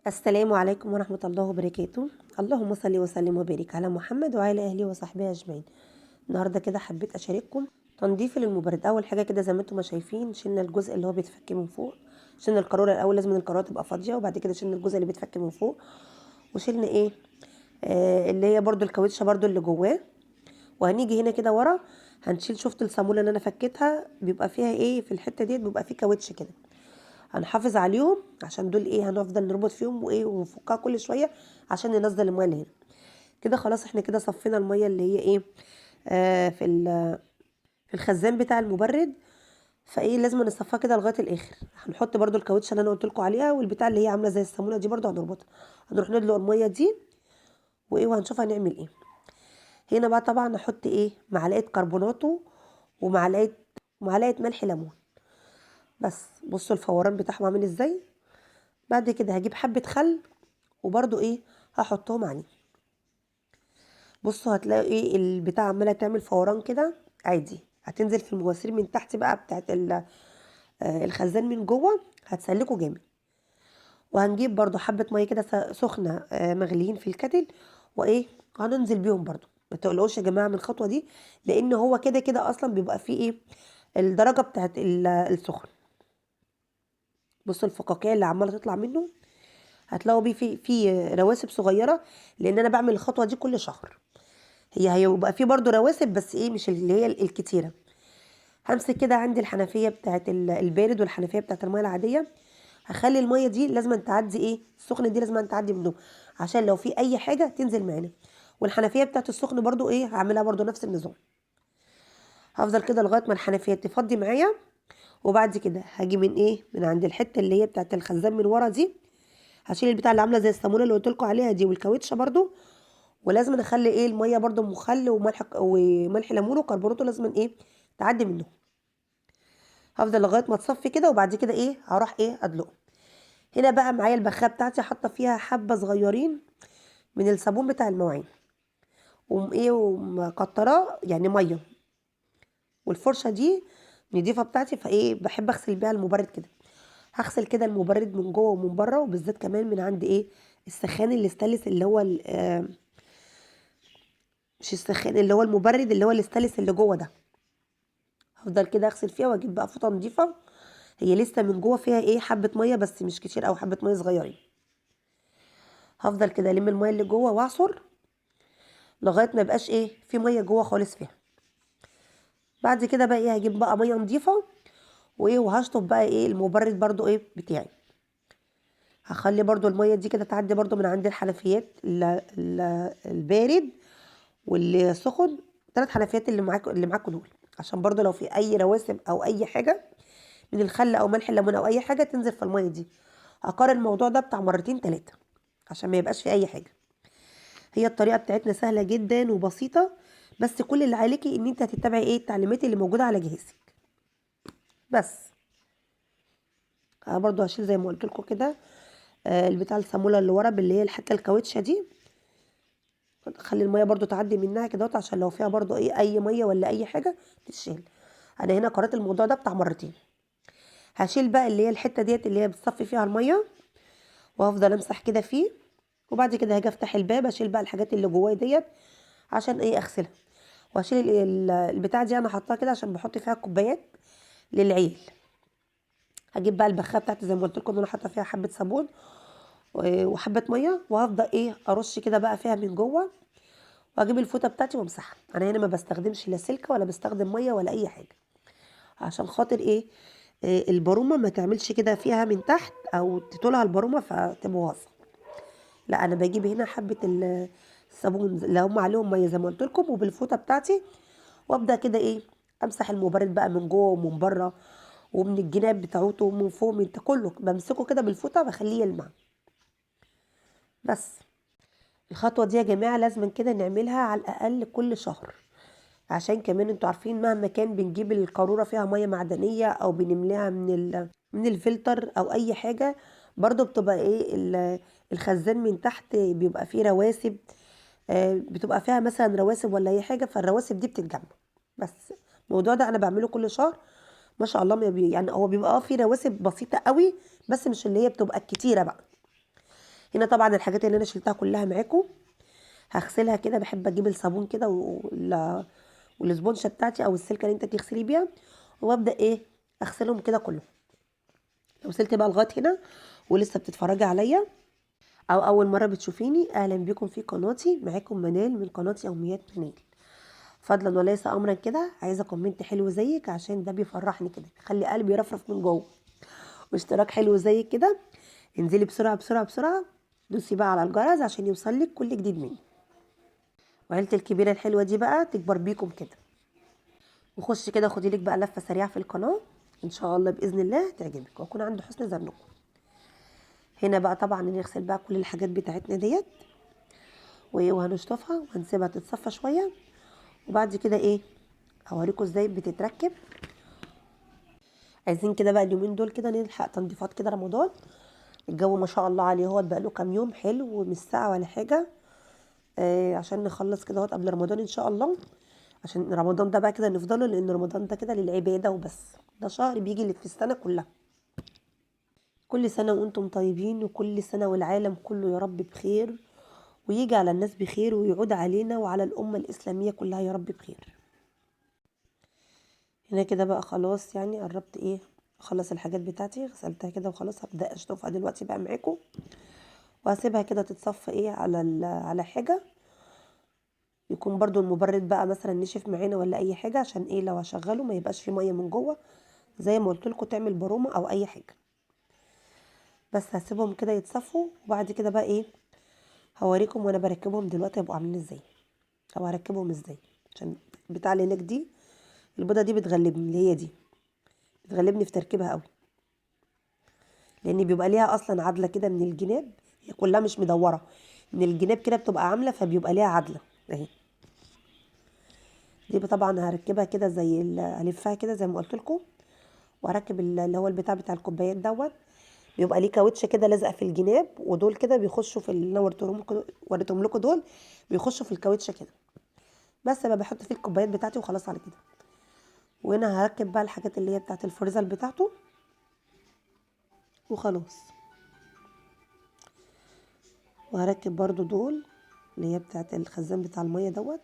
السلام عليكم ورحمة الله وبركاته. اللهم صل وسلم وبارك على محمد وعلى أهله وصحبه أجمعين. النهاردة كده حبيت أشارككم تنظيف للمبرد. أول حاجة كده زي ما انتم ما شايفين شلنا الجزء اللي هو بيتفك من فوق. شلنا القارورة الأول، لازم القارورة تبقى فاضية، وبعد كده شلنا الجزء اللي بيتفك من فوق. وشلنا ايه اللي هي برضو الكاوتشة برضو اللي جواه. وهنيجي هنا كده ورا هنشيل، شفت الصامولة اللي أنا فكيتها بيبقى فيها ايه في الحتة ديت، بيبقى فيه كاوتش كده. هنحافظ عليهم عشان دول ايه هنفضل نربط فيهم وايه ونفكها كل شويه عشان ننزل الميه اللي هنا. كده خلاص احنا كده صفينا الميه اللي هي ايه في الخزان بتاع المبرد. فايه لازم نصفيها كده لغايه الاخر. هنحط برده الكاوتشه اللي انا قلت لكم عليها، والبتاع اللي هي عامله زي الصاموله دي برده هنربطها. هنروح ندلق الميه دي وايه وهنشوف هنعمل ايه. هنا بقى طبعا هحط ايه معلقه كربوناتو ومعلقه ملح ليمون. بس بصوا الفوران بتاعهم عامل ازاي. بعد كده هجيب حبه خل وبرده ايه هحطهم عليه. بصوا هتلاقي ايه البتاع عماله تعمل فوران كده عادي. هتنزل في المواسير من تحت بقى بتاعت الخزان من جوه، هتسلكه جامد. وهنجيب برده حبه ميه كده سخنه مغليين في الكتل، وايه هننزل بيهم برده. ما تقلقوش يا جماعه من الخطوه دي، لان هو كده كده اصلا بيبقى فيه ايه الدرجه بتاعت السخن. بصوا الفقاقيع اللي عماله تطلع منه، هتلاقوا بيه في رواسب صغيره، لان انا بعمل الخطوه دي كل شهر. هي هيبقى في برضو رواسب، بس ايه مش اللي هي الكتيره. همسك كده عندي الحنفيه بتاعت البارد والحنفيه بتاعت الميه العاديه. هخلي الميه دي لازم تعدي ايه السخنه دي لازم تعدي منهم، عشان لو في اي حاجه تنزل معانا. والحنفيه بتاعت السخن برضو ايه هعملها برضو نفس النظام. هفضل كده لغايه ما الحنفيه تفضي معايا. وبعد كده هاجي من ايه من عند الحته اللي هي بتاعت الخزان من ورا دي. هشيل البتاع اللي عامله زي الصامونه اللي قلت لكم عليها دي والكاوتشه برضو. ولازم نخلي ايه الميه برضو مخل وملح ليمون وكربوناتو لازم ايه تعدي منه. هفضل لغايه ما تصفي كده، وبعد كده ايه هروح ايه ادلقه. هنا بقى معايا البخاخه بتاعتي حاطه فيها حبه صغيرين من الصابون بتاع المواعين، ايه ومكتراه يعني ميه. والفرشه دي نضيفه بتاعتي، فايه بحب اغسل بيها المبرد كده. هغسل كده المبرد من جوه ومن بره، وبالذات كمان من عند ايه السخان الاستانلس اللي هو مش السخان اللي هو المبرد اللي هو الاستانلس اللي جوه ده. هفضل كده اغسل فيها واجيب بقى فوطه نضيفه. هي لسه من جوه فيها ايه حبه ميه بس مش كتير، او حبه ميه صغيرين. هفضل كده الم الميه اللي جوه واعصر لغايه ما يبقاش ايه في ميه جوه خالص فيها. بعد كده بقى ايه هجيب بقى ميه نضيفه وايه وهشطف بقى ايه المبرد برضو ايه بتاعي. هخلي برضو الميه دي كده تعدي برضو من عند الحنفيات البارد والسخن. 3 حنفيات اللي معاكم دول، عشان برضو لو في اي رواسب او اي حاجه من الخل او ملح الليمون او اي حاجه تنزل في الميه دي. هقارن الموضوع ده بتاع مرتين 3 عشان ما يبقاش في اي حاجه. هي الطريقه بتاعتنا سهله جدا وبسيطه، بس كل اللي عليكي ان انت هتتبعي ايه التعليمات اللي موجوده على جهازك بس. انا برضو هشيل زي ما قلت لكم كده البتاع الصاموله اللي ورا اللي هي الحته الكاوتشه دي. خلي الميه برضو تعدي منها كده عشان لو فيها برضو ايه اي ميه ولا اي حاجه تتشيل. انا هنا قرأت الموضوع ده بتاع مرتين. هشيل بقى اللي هي الحته ديت اللي هي بتصفي فيها الميه، وهفضل امسح كده فيه. وبعد كده هاجي افتح الباب اشيل بقى الحاجات اللي جوايا ديت عشان ايه اغسلها. واشيل البتاع دي انا حاطاها كده عشان بحط فيها كوبايات للعيل. هجيب بقى البخاخه بتاعتي زي ما قلت لكم ان انا حاطه فيها حبه صابون وحبه ميه، وهفضل ايه ارش كده بقى فيها من جوه. واجيب الفوطه بتاعتي وامسحها. انا هنا ما بستخدمش لا سلكه ولا بستخدم ميه ولا اي حاجه، عشان خاطر ايه البرومه ما تعملش كده فيها من تحت او تطولها البرومه فتبوظ. لا انا بجيب هنا حبه الصابون اللي هم عليهم ميه زي ما قلت لكم وبالفوطه بتاعتي. وابدا كده ايه امسح المبرد بقى من جوه ومن بره ومن الجناب بتاعته ومن فوق من كله بمسكه كده بالفوطه بخليه يلمع بس. الخطوه دي يا جماعه لازم كده نعملها على الاقل كل شهر، عشان كمان انتوا عارفين مهما كان بنجيب القاروره فيها ميه معدنيه او بنملاها من الفلتر او اي حاجه، برضو بتبقى ايه الخزان من تحت بيبقى فيه رواسب. بتبقى فيها مثلا رواسب ولا اي حاجه، فالرواسب دي بتتجمع بس. الموضوع ده انا بعمله كل شهر. ما شاء الله ما يعني هو بيبقى فيه رواسب بسيطه قوي، بس مش اللي هي بتبقى الكتيره بقى. هنا طبعا الحاجات اللي انا شلتها كلها معاكم هغسلها كده. بحب اجيب الصابون كده والاسبونشه بتاعتي او السلكه اللي انت تغسلي بيها، وابدا ايه اغسلهم كده كلهم. لو وصلت بقى لغايه هنا ولسه بتتفرجي عليا او اول مره بتشوفيني، اهلا بكم في قناتي. معاكم منال من قناه يوميات منال. فضلا وليس امرا كده عايزه كومنت حلو زيك عشان ده بيفرحني كده، بيخلي قلبي يرفرف من جوه، واشتراك حلو زيك كده. انزلي بسرعه بسرعه بسرعه، دوسي بقى على الجرس عشان يوصلك كل جديد مني، وعيلتي الكبيره الحلوه دي بقى تكبر بيكم كده. وخشي كده خدي لك بقى لفه سريعه في القناه، ان شاء الله باذن الله تعجبك واكون عند حسن ظنكم. هنا بقى طبعا نغسل بقى كل الحاجات بتاعتنا ديت وهنشطفها وهنسيبها تتصفى شويه، وبعد كده ايه هوريكم ازاي بتتركب. عايزين كده بقى اليومين دول كده نلحق تنظيفات كده رمضان. الجو ما شاء الله عليه هو بقى له كام يوم حلو ومش ساعه ولا حاجه، عشان نخلص كده قبل رمضان ان شاء الله. عشان رمضان ده بقى كده نفضله، لان رمضان ده كده للعباده وبس، ده شهر بيجي في السنه كلها. كل سنه وانتم طيبين، وكل سنه والعالم كله يا رب بخير، ويجي على الناس بخير، ويعود علينا وعلى الامه الاسلاميه كلها يا رب بخير. هنا كده بقى خلاص يعني قربت ايه اخلص الحاجات بتاعتي، غسلتها كده وخلاص هبدا اشطفها دلوقتي بقى معاكم، وهسيبها كده تتصفى ايه على حاجه يكون برضو المبرد بقى مثلا نشف معانا ولا اي حاجه، عشان ايه لو هشغله ما يبقاش فيه ميه من جوه زي ما قلت لكم تعمل برومه او اي حاجه. بس هسيبهم كده يتصفوا، وبعد كده بقى ايه هوريكم وانا بركبهم دلوقتي هيبقوا عاملين ازاي او هركبهم ازاي. عشان بتاع اللي هناك دي البيضه دي بتغلبني، اللي هي دي بتغلبني في تركيبها قوي، لان بيبقى ليها اصلا عدله كده من الجناب، هي كلها مش مدوره، من الجناب كده بتبقى عامله فبيبقى ليها عدله اهي. دي طبعا هركبها كده زي هلفها كده زي ما قلت لكم، وهركب اللي هو البتاع بتاع الكوبايات دوت، بيبقى ليه كاوتش كده لازقه في الجناب، ودول كده بيخشوا في اللي وريتهم لكم دول بيخشوا في الكاوتش كده. بس بقى بحط فيه الكوبايات بتاعتي وخلاص على كده. وهنا هركب بقى الحاجات اللي هي بتاعت الفريزر بتاعته وخلاص. وهركب برضو دول اللي هي بتاعت الخزان بتاع الميه دوت.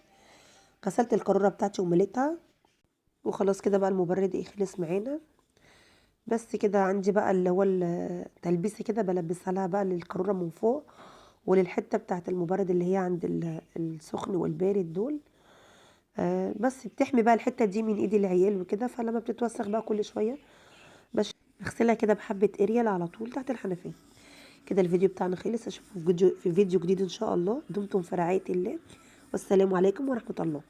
غسلت القاروره بتاعتي ومليتها وخلاص كده بقى المبرد خلص معانا. بس كده عندي بقى اللي هو التلبيسه كده بلبسها لها بقى للقاروره من فوق وللحته بتاعت المبرد اللي هي عند السخن والبارد دول. بس بتحمي بقى الحته دي من ايد العيال وكده، فلما بتتوسخ بقى كل شويه بس بغسلها كده بحبه اريال على طول تحت الحنفيه. كده الفيديو بتاعنا خلص، اشوفكم في فيديو جديد ان شاء الله. دمتم في رعايه الله، والسلام عليكم ورحمه الله.